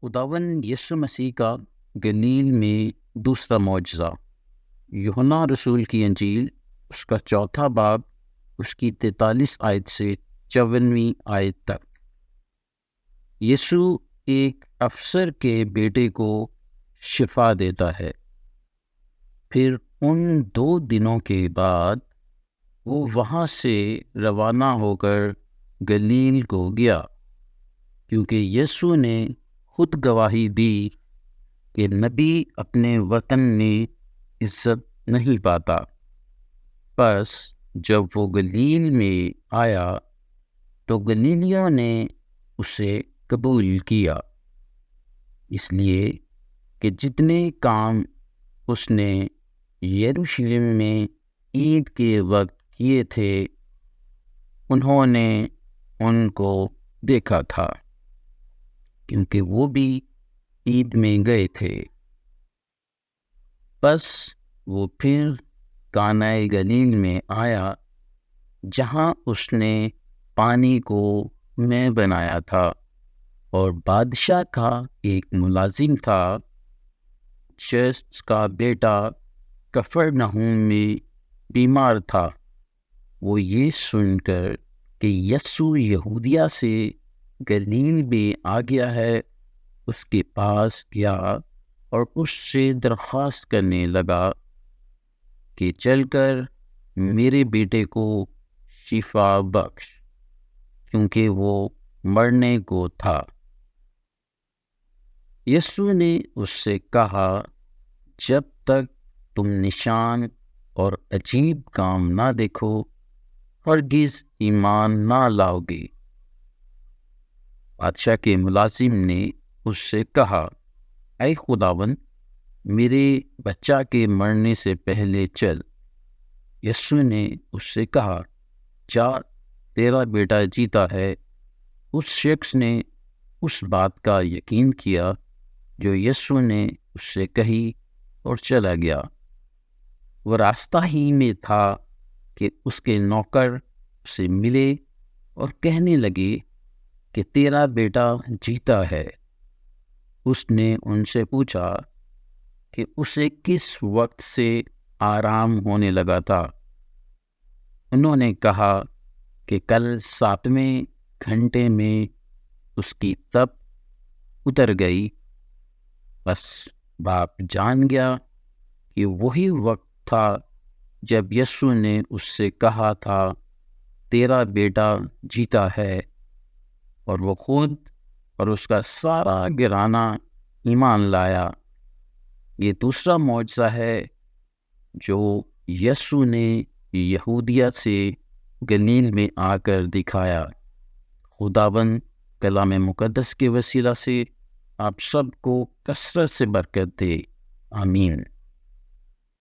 خداوند یسوع مسیح کا گلیل میں دوسرا معجزہ، یوحنا رسول کی انجیل اس کا چوتھا باب، اس کی 43 آیت سے 54ویں آیت تک۔ یسوع ایک افسر کے بیٹے کو شفا دیتا ہے۔ پھر ان 2 دنوں کے بعد وہ وہاں سے روانہ ہو کر گلیل کو گیا، کیونکہ یسوع نے خود گواہی دی کہ نبی اپنے وطن میں عزت نہیں پاتا۔ پس جب وہ گلیل میں آیا تو گلیلیوں نے اسے قبول کیا، اس لیے کہ جتنے کام اس نے یروشلم میں عید کے وقت کیے تھے انہوں نے ان کو دیکھا تھا، کیونکہ وہ بھی عید میں گئے تھے۔ بس وہ پھر کانۂ گلیل میں آیا، جہاں اس نے پانی کو میں بنایا تھا، اور بادشاہ کا ایک ملازم تھا جس کا بیٹا کفرنہوم میں بیمار تھا۔ وہ یہ سن کر کہ یسوع یہودیہ سے گلیل میں آ گیا ہے، اس کے پاس گیا اور اس سے درخواست کرنے لگا کہ چل کر میرے بیٹے کو شفا بخش، کیونکہ وہ مرنے کو تھا۔ یسوع نے اس سے کہا، جب تک تم نشان اور عجیب کام نہ دیکھو ہرگز ایمان نہ لاؤ گے۔ بادشاہ کے ملازم نے اس سے کہا، اے خداوند، میرے بچہ کے مرنے سے پہلے چل۔ یسوع نے اس سے کہا، جا، تیرا بیٹا جیتا ہے۔ اس شخص نے اس بات کا یقین کیا جو یسوع نے اس سے کہی اور چلا گیا۔ وہ راستہ ہی میں تھا کہ اس کے نوکر اسے ملے اور کہنے لگے کہ تیرا بیٹا جیتا ہے۔ اس نے ان سے پوچھا کہ اسے کس وقت سے آرام ہونے لگا تھا۔ انہوں نے کہا کہ کل 7ویں گھنٹے میں اس کی تپ اتر گئی۔ بس باپ جان گیا کہ وہی وقت تھا جب یسوع نے اس سے کہا تھا، تیرا بیٹا جیتا ہے، اور وہ خود اور اس کا سارا گھرانہ ایمان لایا۔ یہ دوسرا معجزہ ہے جو یسوع نے یہودیہ سے گلیل میں آ کر دکھایا۔ خداوند کلام مقدس کے وسیلہ سے آپ سب کو کثرت سے برکت دے، آمین۔